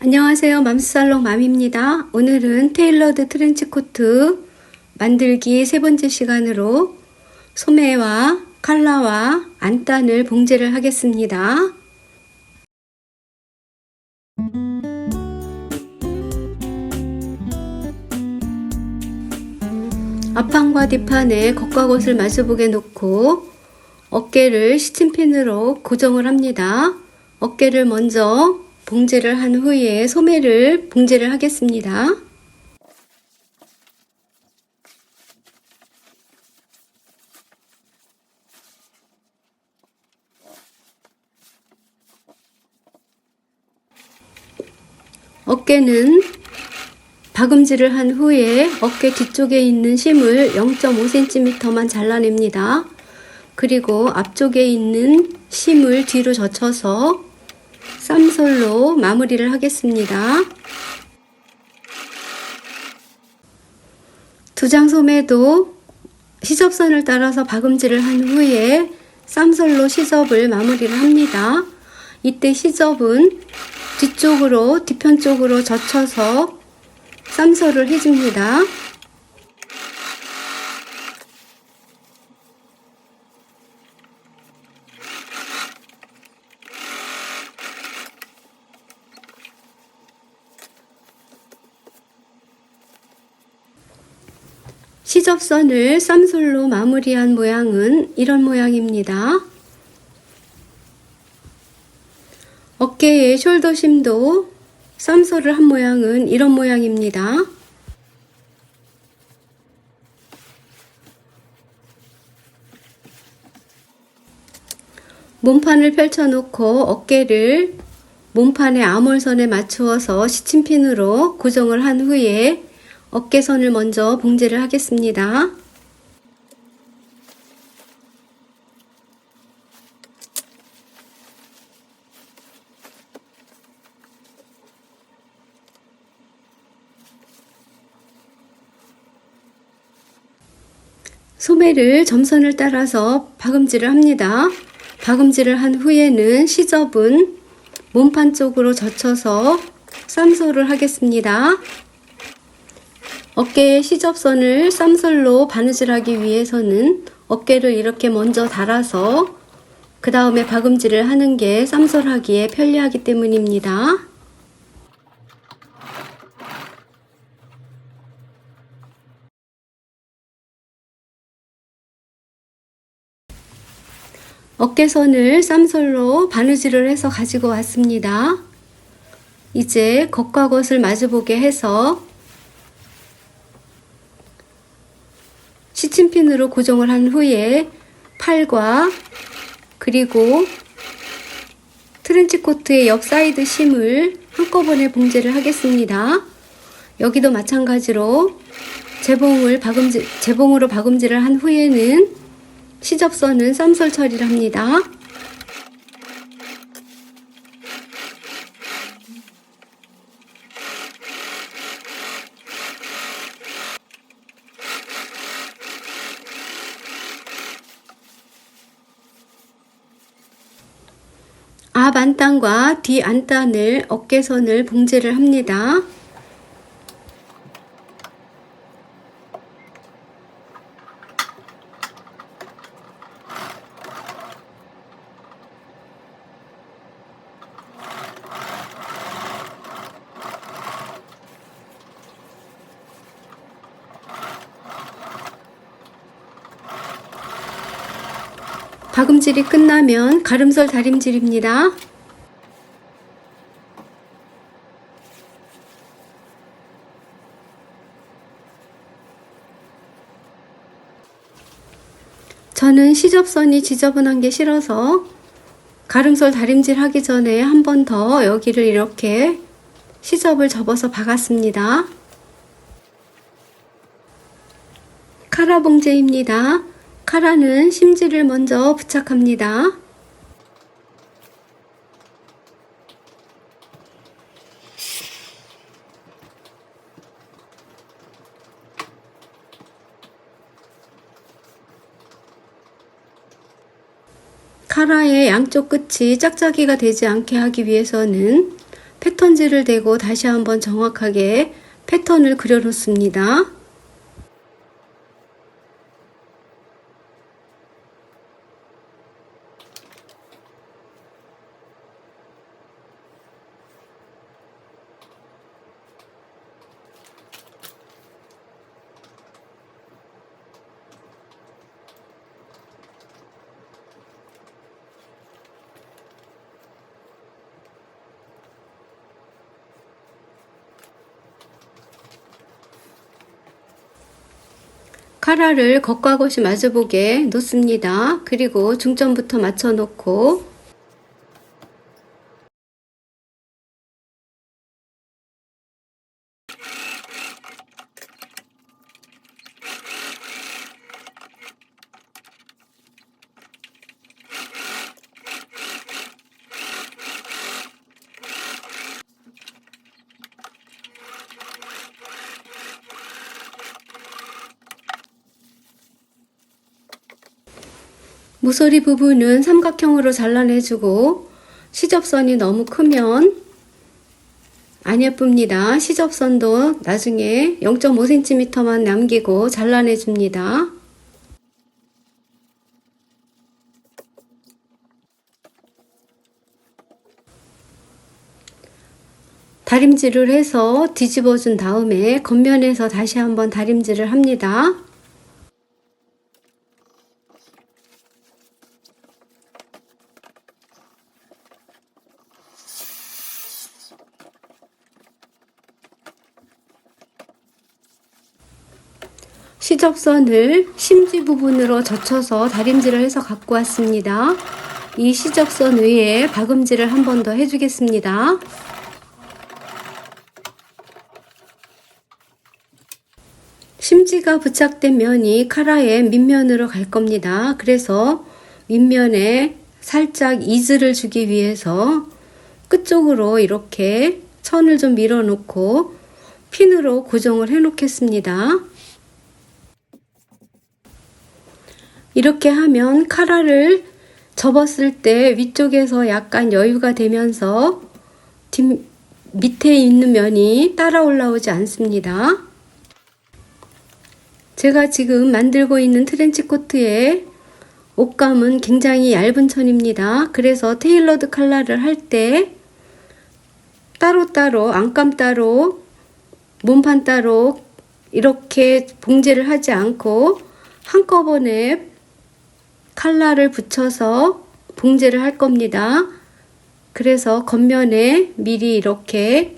안녕하세요. 맘스살롱 맘입니다. 오늘은 테일러드 트렌치코트 만들기 세 번째 시간으로 소매와 칼라와 안단을 봉제를 하겠습니다. 앞판과 뒷판에 겉과 겉을 마주보게 놓고 어깨를 시침핀으로 고정을 합니다. 어깨를 먼저 봉제를 한 후에 소매를 봉제를 하겠습니다. 어깨는 박음질을 한 후에 어깨 뒤쪽에 있는 심을 0.5cm만 잘라냅니다. 그리고 앞쪽에 있는 심을 뒤로 젖혀서 쌈솔로 마무리를 하겠습니다. 두 장 소매도 시접선을 따라서 박음질을 한 후에 쌈솔로 시접을 마무리를 합니다. 이때 시접은 뒤쪽으로 뒤편 쪽으로 젖혀서 쌈솔을 해줍니다. 시접선을 쌈솔로 마무리한 모양은 이런 모양입니다. 어깨의 숄더심도 쌈솔을 한 모양은 이런 모양입니다. 몸판을 펼쳐놓고 어깨를 몸판의 아몰선에 맞추어서 시침핀으로 고정을 한 후에 어깨선을 먼저 봉제를 하겠습니다. 소매를 점선을 따라서 박음질을 합니다. 박음질을 한 후에는 시접은 몸판 쪽으로 젖혀서 쌈솔을 하겠습니다. 어깨의 시접선을 쌈솔로 바느질하기 위해서는 어깨를 이렇게 먼저 달아서 그 다음에 박음질을 하는 게 쌈솔하기에 편리하기 때문입니다. 어깨선을 쌈솔로 바느질을 해서 가지고 왔습니다. 이제 겉과 겉을 마주보게 해서 시침핀으로 고정을 한 후에 팔과 그리고 트렌치코트의 옆 사이드 심을 한꺼번에 봉제를 하겠습니다. 여기도 마찬가지로 재봉으로 박음질을 한 후에는 시접선은 쌈솔 처리를 합니다. 앞 안단과 뒤 안단을 어깨선을 봉제를 합니다. 박음질이 끝나면 가름솔 다림질입니다. 저는 시접선이 지저분한 게 싫어서 가름솔 다림질 하기 전에 한 번 더 여기를 이렇게 시접을 접어서 박았습니다. 카라 봉제입니다. 카라는 심지를 먼저 부착합니다. 카라의 양쪽 끝이 짝짝이가 되지 않게 하기 위해서는 패턴지를 대고 다시 한번 정확하게 패턴을 그려 놓습니다. 카라를 겉과 겉이 마주보게 놓습니다. 그리고 중점부터 맞춰 놓고 모서리 부분은 삼각형으로 잘라내주고 시접선이 너무 크면 안 예쁩니다. 시접선도 나중에 0.5cm만 남기고 잘라내줍니다. 다림질을 해서 뒤집어 준 다음에 겉면에서 다시 한번 다림질을 합니다. 시접선을 심지 부분으로 젖혀서 다림질을 해서 갖고 왔습니다. 이 시접선 위에 박음질을 한 번 더 해주겠습니다. 심지가 부착된 면이 카라의 밑면으로 갈 겁니다. 그래서 윗면에 살짝 이즈를 주기 위해서 끝쪽으로 이렇게 천을 좀 밀어 놓고 핀으로 고정을 해 놓겠습니다. 이렇게 하면 카라를 접었을 때 위쪽에서 약간 여유가 되면서 밑에 있는 면이 따라 올라오지 않습니다. 제가 지금 만들고 있는 트렌치 코트의 옷감은 굉장히 얇은 천입니다. 그래서 테일러드 칼라를 할 때 따로따로 안감 따로 몸판 따로 이렇게 봉제를 하지 않고 한꺼번에 칼라를 붙여서 봉제를 할 겁니다. 그래서 겉면에 미리 이렇게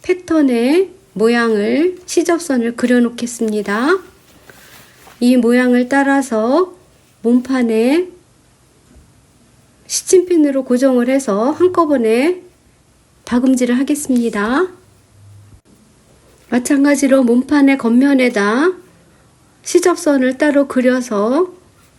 패턴의 모양을 시접선을 그려 놓겠습니다. 이 모양을 따라서 몸판에 시침핀으로 고정을 해서 한꺼번에 박음질을 하겠습니다. 마찬가지로 몸판의 겉면에다 시접선을 따로 그려서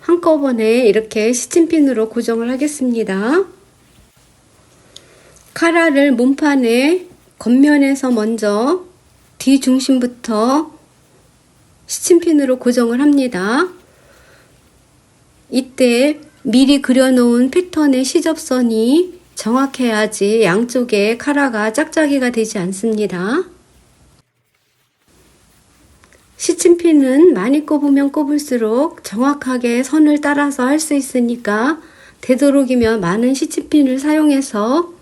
한꺼번에 이렇게 시침핀으로 고정을 하겠습니다. 카라를 몸판의 겉면에서 먼저 뒤중심부터 시침핀으로 고정을 합니다. 이때 미리 그려놓은 패턴의 시접선이 정확해야지 양쪽에 카라가 짝짝이가 되지 않습니다. 시침핀은 많이 꼽으면 꼽을수록 정확하게 선을 따라서 할 수 있으니까 되도록이면 많은 시침핀을 사용해서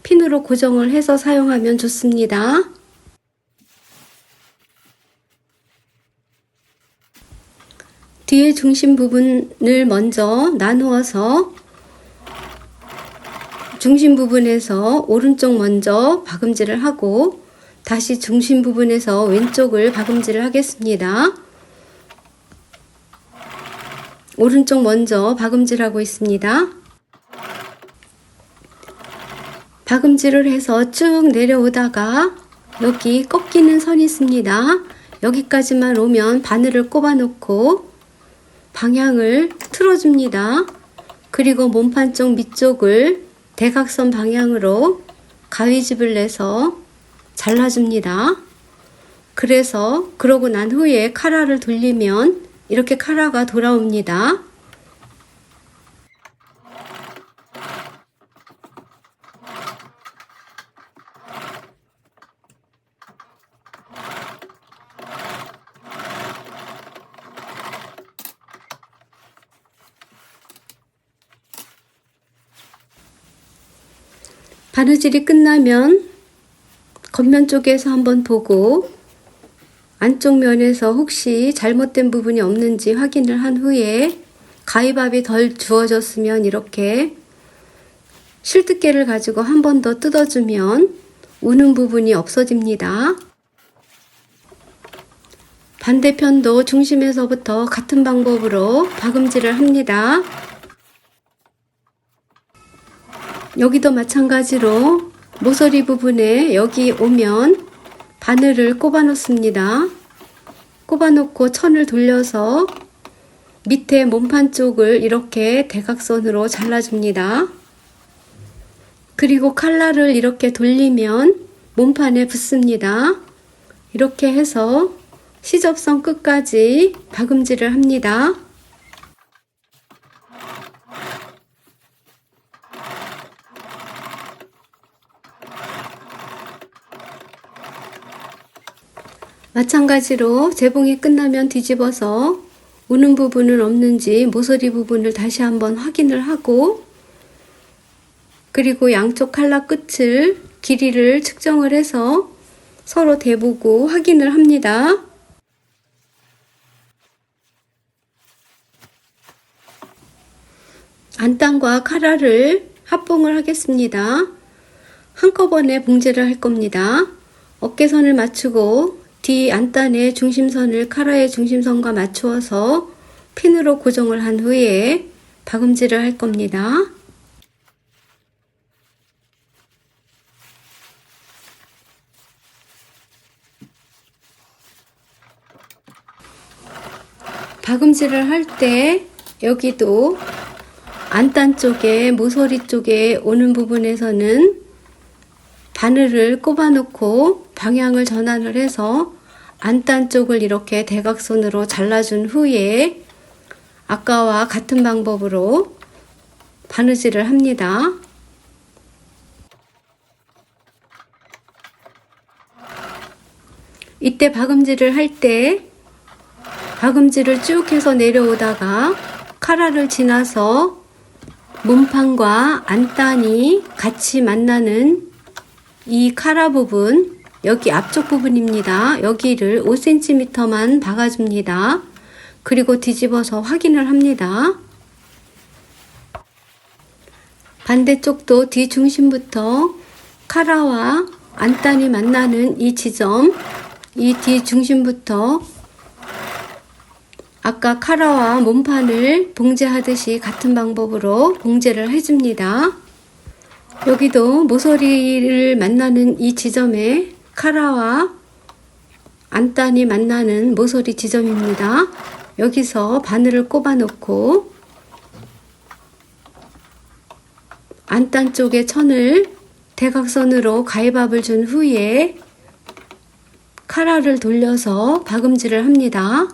핀으로 고정을 해서 사용하면 좋습니다. 뒤에 중심 부분을 먼저 나누어서 중심 부분에서 오른쪽 먼저 박음질을 하고 다시 중심 부분에서 왼쪽을 박음질을 하겠습니다. 오른쪽 먼저 박음질하고 있습니다. 박음질을 해서 쭉 내려오다가 여기 꺾이는 선이 있습니다. 여기까지만 오면 바늘을 꼽아 놓고 방향을 틀어줍니다. 그리고 몸판 쪽 밑쪽을 대각선 방향으로 가위집을 내서 잘라줍니다. 그래서 그러고 난 후에 카라를 돌리면 이렇게 카라가 돌아옵니다. 바느질이 끝나면 겉면 쪽에서 한번 보고 안쪽 면에서 혹시 잘못된 부분이 없는지 확인을 한 후에 가위밥이 덜 주어졌으면 이렇게 실뜨개를 가지고 한 번 더 뜯어주면 우는 부분이 없어집니다. 반대편도 중심에서부터 같은 방법으로 박음질을 합니다. 여기도 마찬가지로 모서리 부분에 여기 오면 바늘을 꼽아 놓습니다. 꼽아 놓고 천을 돌려서 밑에 몸판 쪽을 이렇게 대각선으로 잘라줍니다. 그리고 칼날을 이렇게 돌리면 몸판에 붙습니다. 이렇게 해서 시접선 끝까지 박음질을 합니다. 마찬가지로 재봉이 끝나면 뒤집어서 우는 부분은 없는지 모서리 부분을 다시 한번 확인을 하고, 그리고 양쪽 칼날 끝을 길이를 측정을 해서 서로 대보고 확인을 합니다. 안단과 카라를 합봉을 하겠습니다. 한꺼번에 봉제를 할 겁니다. 어깨선을 맞추고 뒤 안단의 중심선을 카라의 중심선과 맞추어서 핀으로 고정을 한 후에 박음질을 할 겁니다. 박음질을 할 때 여기도 안단 쪽에 모서리 쪽에 오는 부분에서는 바늘을 꼽아 놓고 방향을 전환을 해서 안단 쪽을 이렇게 대각선으로 잘라준 후에 아까와 같은 방법으로 바느질을 합니다. 이때 박음질을 할 때 박음질을 쭉 해서 내려오다가 카라를 지나서 몸판과 안단이 같이 만나는 이 카라 부분, 여기 앞쪽 부분입니다. 여기를 5cm만 박아줍니다. 그리고 뒤집어서 확인을 합니다. 반대쪽도 뒤 중심부터 카라와 안단이 만나는 이 지점, 이 뒤 중심부터 아까 카라와 몸판을 봉제하듯이 같은 방법으로 봉제를 해줍니다. 여기도 모서리를 만나는 이 지점에 카라와 안단이 만나는 모서리 지점입니다. 여기서 바늘을 꼽아 놓고 안단 쪽에 천을 대각선으로 가위밥을 준 후에 카라를 돌려서 박음질을 합니다.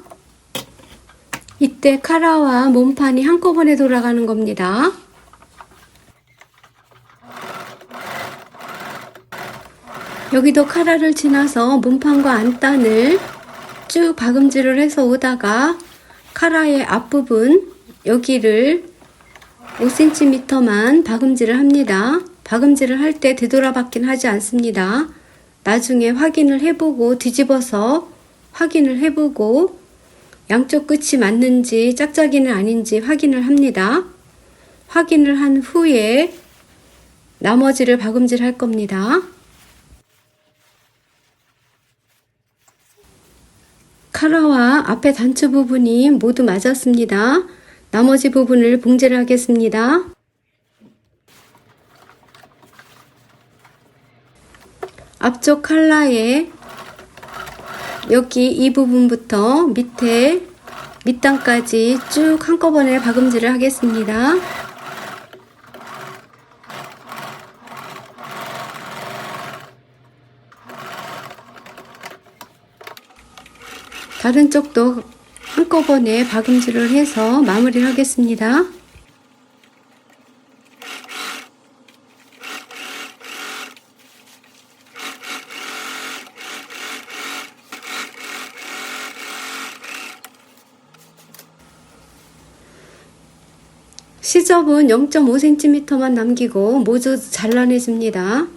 이때 카라와 몸판이 한꺼번에 돌아가는 겁니다. 여기도 카라를 지나서 몸판과 안단을 쭉 박음질을 해서 오다가 카라의 앞부분 여기를 5cm만 박음질을 합니다. 박음질을 할 때 되돌아받긴 하지 않습니다. 나중에 확인을 해보고 뒤집어서 확인을 해보고 양쪽 끝이 맞는지 짝짝이는 아닌지 확인을 합니다. 확인을 한 후에 나머지를 박음질 할 겁니다. 카라와 앞에 단추 부분이 모두 맞았습니다. 나머지 부분을 봉제를 하겠습니다. 앞쪽 칼라에 여기 이 부분부터 밑에 밑단까지 쭉 한꺼번에 박음질을 하겠습니다. 다른 쪽도 한꺼번에 박음질을 해서 마무리를 하겠습니다. 시접은 0.5cm만 남기고 모두 잘라내줍니다.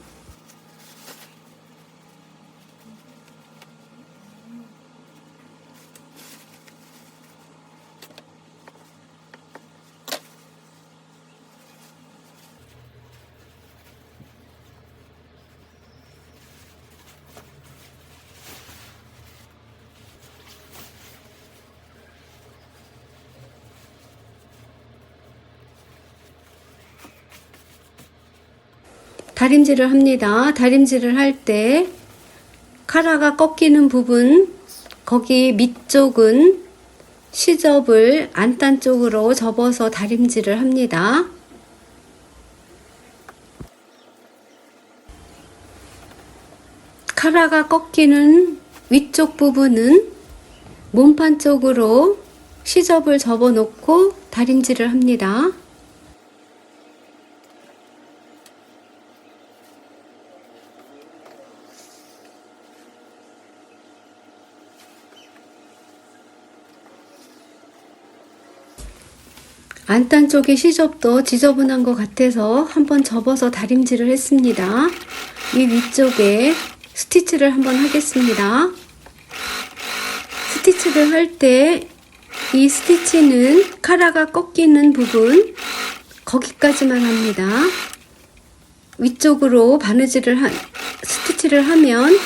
다림질을 합니다. 다림질을 할 때 카라가 꺾이는 부분, 거기 밑쪽은 시접을 안단 쪽으로 접어서 다림질을 합니다. 카라가 꺾이는 위쪽 부분은 몸판 쪽으로 시접을 접어 놓고 다림질을 합니다. 안단 쪽의 시접도 지저분한 것 같아서 한번 접어서 다림질을 했습니다. 이 위쪽에 스티치를 한번 하겠습니다. 스티치를 할 때 이 스티치는 카라가 꺾이는 부분 거기까지만 합니다. 위쪽으로 스티치를 하면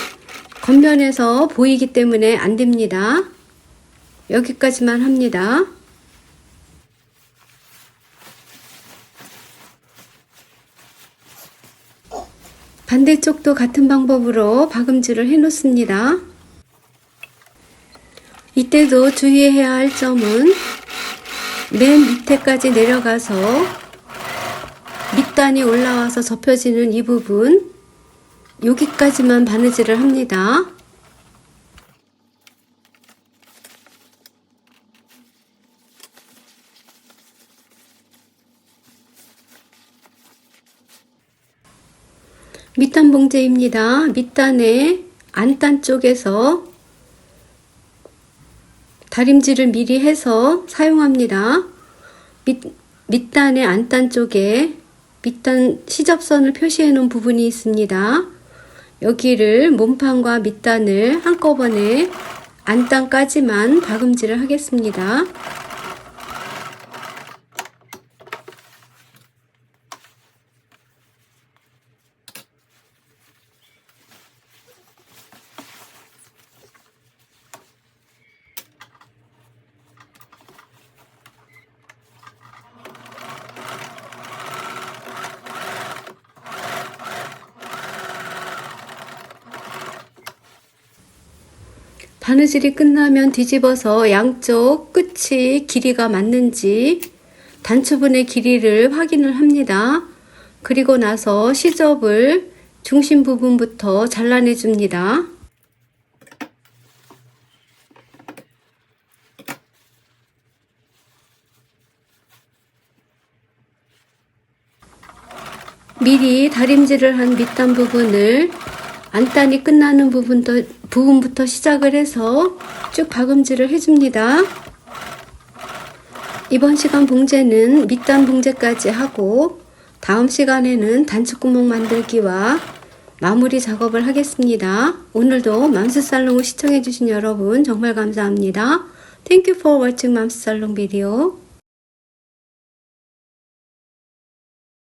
겉면에서 보이기 때문에 안 됩니다. 여기까지만 합니다. 반대쪽도 같은 방법으로 박음질을 해 놓습니다. 이때도 주의해야 할 점은 맨 밑에까지 내려가서 밑단이 올라와서 접혀지는 이 부분, 여기까지만 바느질을 합니다. 밑단 봉제입니다. 밑단에 안단 쪽에서 다림질을 미리 해서 사용합니다. 밑단의 안단 쪽에 밑단 시접선을 표시해 놓은 부분이 있습니다. 여기를 몸판과 밑단을 한꺼번에 안단까지만 박음질을 하겠습니다. 바느질이 끝나면 뒤집어서 양쪽 끝이 길이가 맞는지 단추분의 길이를 확인을 합니다. 그리고 나서 시접을 중심 부분부터 잘라내 줍니다. 미리 다림질을 한 밑단 부분을 안단이 끝나는 부분부터 시작을 해서 쭉 박음질을 해줍니다. 이번 시간 봉제는 밑단 봉제까지 하고 다음 시간에는 단추구멍 만들기와 마무리 작업을 하겠습니다. 오늘도 맘스살롱을 시청해주신 여러분 정말 감사합니다. Thank you for watching 맘스살롱 video.